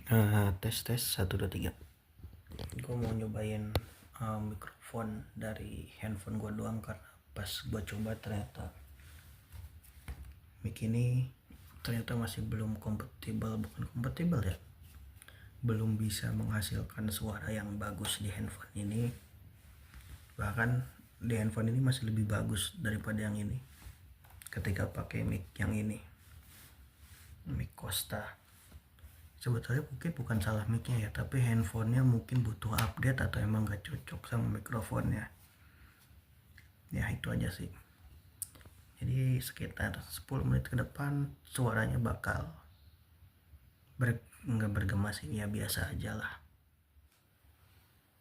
Tes tes 1 2 3. Gue mau nyobain mikrofon dari handphone gue doang karena pas gue coba ternyata mic ini ternyata masih belum bukan kompatibel ya, belum bisa menghasilkan suara yang bagus di handphone ini. Bahkan di handphone ini masih lebih bagus daripada yang ini ketika pakai mic yang ini, mic Costa. Sebetulnya mungkin bukan salah micnya ya, tapi handphonenya mungkin butuh update atau emang gak cocok sama mikrofonnya. Ya itu aja sih. Jadi sekitar 10 menit ke depan suaranya bakal nggak bergema sih, ya biasa aja lah.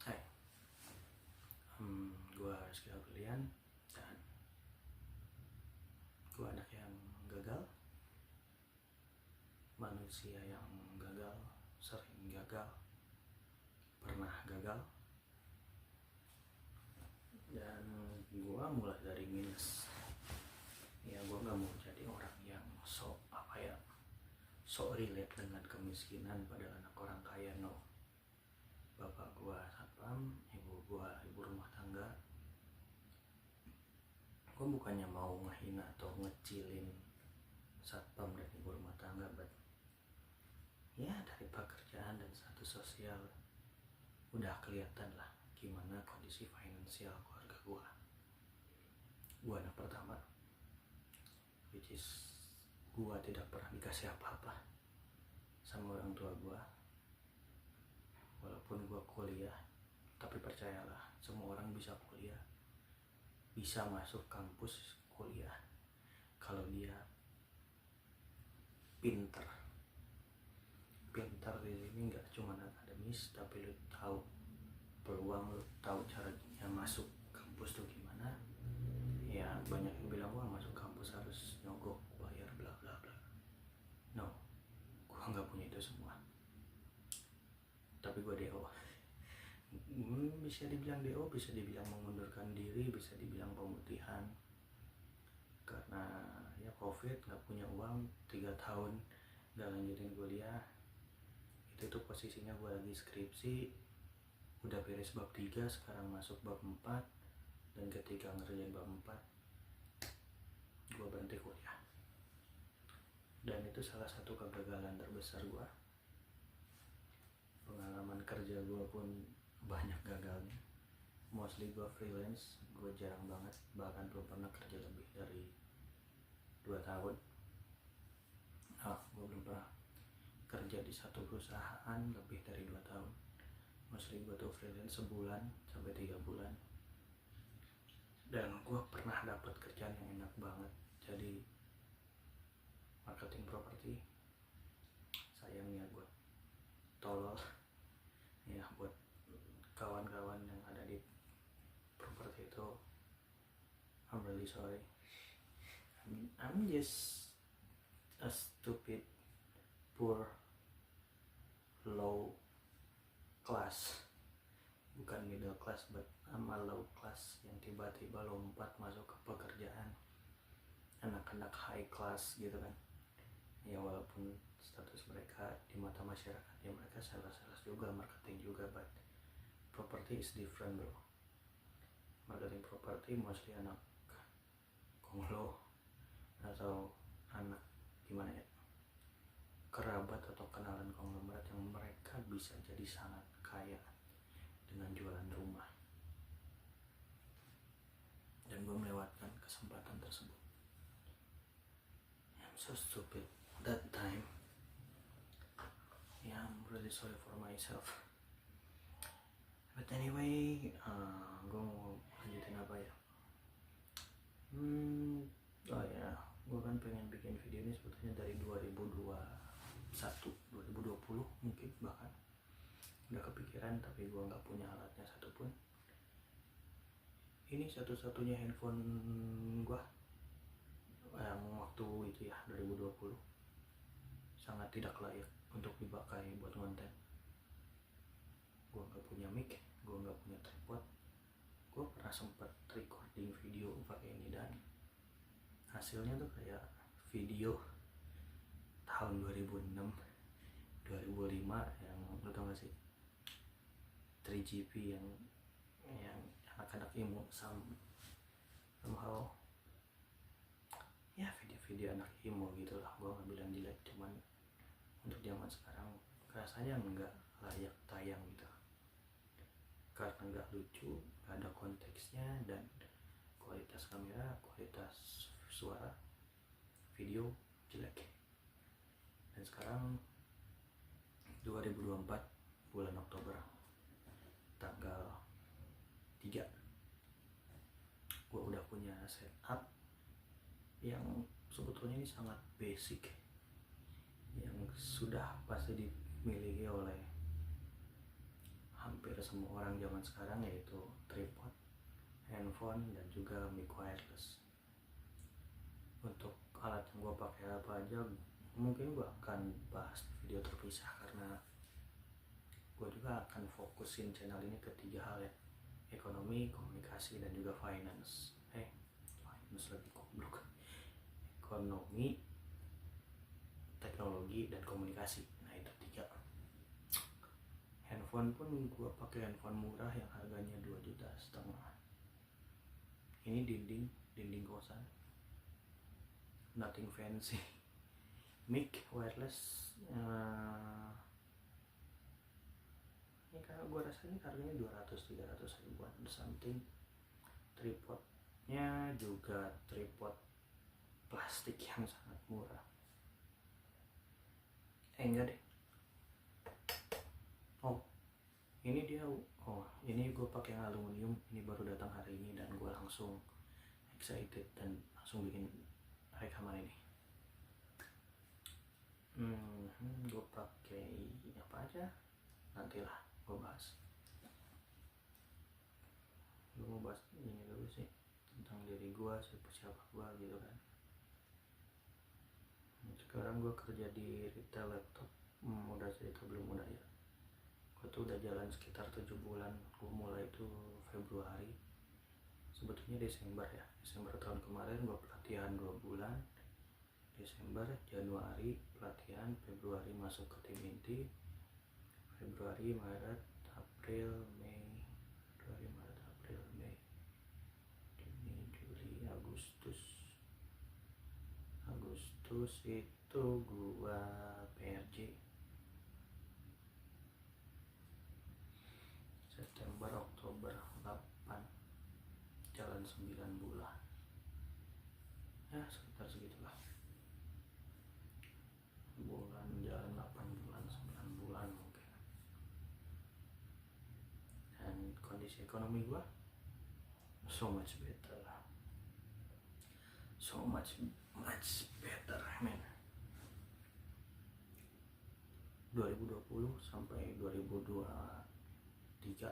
Hai, gue Rizky Aprilian dan gue anak yang gagal, manusia yang gagal, sering gagal, pernah gagal, dan gue mulai dari minus. Ya gue nggak mau jadi orang yang sok relate dengan kemiskinan padahal anak orang kaya. No, bapak gue satpam, ibu gue ibu rumah tangga. Gue bukannya mau ngehina atau ngecilin satpam dan ibu rumah tangga, but ya dari pekerjaan dan status sosial udah kelihatan lah gimana kondisi finansial keluarga gue. Gue anak pertama, which is gue tidak pernah dikasih apa-apa sama orang tua gue. Walaupun gue kuliah, tapi percayalah, semua orang bisa kuliah, bisa masuk kampus kuliah kalau dia pinter di sini. Nggak cuma akademis, tapi lu tahu peluang, lu tahu caranya masuk kampus tuh gimana. Ya banyak yang bilang gua masuk kampus harus nyogok, bayar, bla bla bla. No, gua nggak punya itu semua. Tapi gua DO. Bisa dibilang DO, bisa dibilang mengundurkan diri, bisa dibilang pemutihan. Karena ya COVID, nggak punya uang, 3 tahun nggak lanjutin kuliah. Itu tuh posisinya gue lagi skripsi, udah beres bab 3, sekarang masuk bab 4, dan ketika ngerjain bab 4 gue berhenti kuliah. Dan itu salah satu kegagalan terbesar gue. Pengalaman kerja gue pun banyak gagalnya. Mostly gue freelance, gue jarang banget, bahkan belum pernah kerja lebih dari 2 tahun. Gue belum pernah kerja di satu perusahaan lebih dari 2 tahun. Mostly gue tuh freelance sebulan sampai 3 bulan. Dan gue pernah dapat kerjaan yang enak banget, jadi marketing properti. Sayangnya gue tolol ya, buat kawan-kawan yang ada di properti itu, I'm really sorry. I'm just a stupid, poor, low class, bukan middle class, but I'm a low class yang tiba-tiba lompat masuk ke pekerjaan anak-anak high class gitu kan. Ya walaupun status mereka di mata masyarakat ya mereka sales juga, marketing juga, but property is different bro. Marketing property mostly anak konglo atau anak gimana ya, kerabat atau kenalan konglomerat yang mereka bisa jadi sangat kaya dengan jualan rumah. Dan gue melewatkan kesempatan tersebut. I'm so stupid that time. Yeah, I'm really sorry for myself. But anyway, gue mau lanjutin apa ya? Oh ya, gue kan pengen bikin video ini sebetulnya dari 2020 mungkin, bahkan udah kepikiran, tapi gue nggak punya alatnya satupun. Ini satu-satunya handphone gue yang waktu itu ya 2020 sangat tidak layak untuk dipakai buat konten. Gue nggak punya mic, gue nggak punya tripod. Gue pernah sempat recording video pakai ini dan hasilnya tuh kayak video tahun 2006, 2005 lama yang lu tau gak sih 3GP yang anak-anak emo somehow ya video-video anak emo gitu lah. Gue gak bilang jelek, cuman untuk zaman sekarang rasanya nggak layak tayang gitu karena nggak lucu, nggak ada konteksnya, dan kualitas kamera, kualitas suara, video jelek. Dan sekarang 2024 bulan Oktober tanggal 3 gue udah punya setup yang sebetulnya ini sangat basic, yang sudah pasti dimiliki oleh hampir semua orang zaman sekarang, yaitu tripod, handphone, dan juga mic wireless. Untuk alat yang gue pakai apa aja mungkin gue akan bahas di video terpisah, karena gue juga akan fokusin channel ini ke 3 hal ya: ekonomi, komunikasi, dan juga finance. Finance lebih goblok. Ekonomi, teknologi, dan komunikasi. Nah itu 3. Handphone pun gue pakai handphone murah yang harganya 2,5 juta. Ini dinding kosan, nothing fancy. Mic wireless ini karena gue rasa ini harganya 200-300 ribuan something. Tripodnya juga tripod plastik yang sangat murah. Enggak deh. Ini gue pakai yang aluminium. Ini baru datang hari ini dan gue langsung excited dan langsung bikin rekaman ini. Gue pakai apa aja nantilah gue bahas. Gue mau bahas ini dulu sih, tentang diri gue, siapa gue gitu kan. Sekarang gue kerja di retail laptop. Udah cerita belum? Udah ya. Gue tuh udah jalan sekitar 7 bulan. Gue mulai itu Februari, sebetulnya Desember ya. Desember tahun kemarin gue pelatihan 2 bulan. Desember, Januari pelatihan, Februari masuk ke tim inti, Februari, Maret, April, Mei, Juni, Juli, Agustus itu gua PRJ. September, Oktober 8, jalan 9 bulan ya, sekitar segitulah. Bulan jalan 8 bulan, 9 bulan mungkin. Dan kondisi ekonomi gua so much better, much better man. 2020 sampai 2023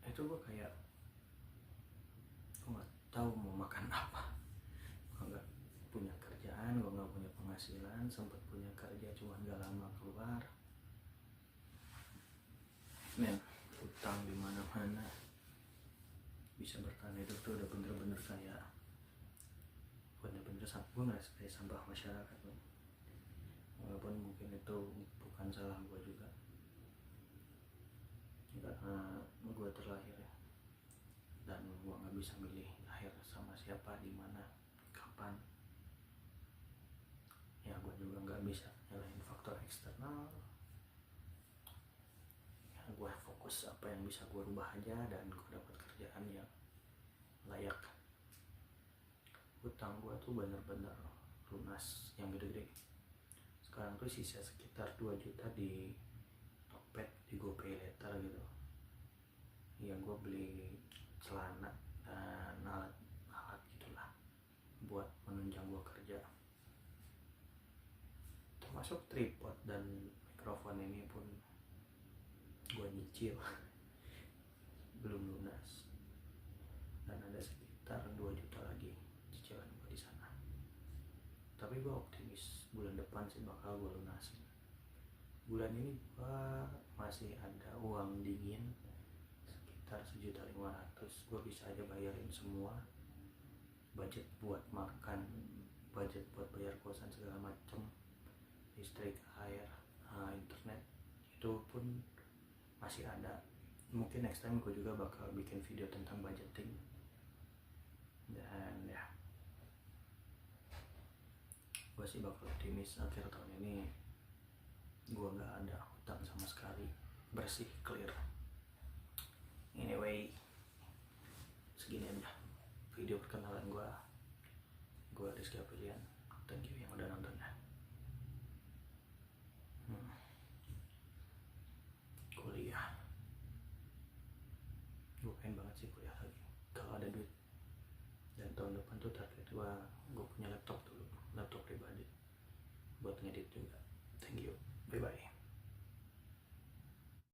itu gue kayak gue nggak tahu mau makan apa. Gue nggak punya kerjaan, gue nggak punya penghasilan. Sempat punya kerja cuma nggak lama keluar. Men, utang di mana-mana. Bisa bertahan hidup tuh udah bener-bener kayak gue ngerasa kayak sampah masyarakat men. Walaupun mungkin itu bukan salah gue juga, karena gue terlahir ya, dan gue nggak bisa milih lahir sama siapa, di mana, kapan. Ya gue juga nggak bisa nyalahin faktor eksternal. Ya gue fokus apa yang bisa gue rubah aja, dan gue dapat kerjaan yang layak. Hutang gue tuh bener-bener lunas yang gede-gede. Sekarang tuh sisa sekitar 2 juta di Tokped, di GoPay Later gitu. Ya gue beli celana dan alat gitulah buat menunjang gue kerja, termasuk tripod dan mikrofon ini pun gue nyicil belum lunas, dan ada sekitar 2 juta lagi cicilan gue di sana. Tapi gue optimis bulan depan sih bakal gue lunasin. Bulan ini gue masih ada uang dingin sekitar 1.500.000. Gue bisa aja bayarin semua, budget buat makan, budget buat bayar kosan segala macem, listrik, air, masih ada. Mungkin next time gue juga bakal bikin video tentang budgeting. Dan ya, gue sih bakal optimis akhir tahun ini gue nggak ada hutang sama sekali, bersih, clear. Anyway, segini aja video perkenalan gue. Gue Rizky Aprilian, thank you yang udah nonton ya. Kuliah, gue pengen banget sih kuliah lagi kalau ada duit. Dan tahun depan tuh target gue punya laptop dulu, laptop pribadi buat ngedit juga. Thank you, bye bye.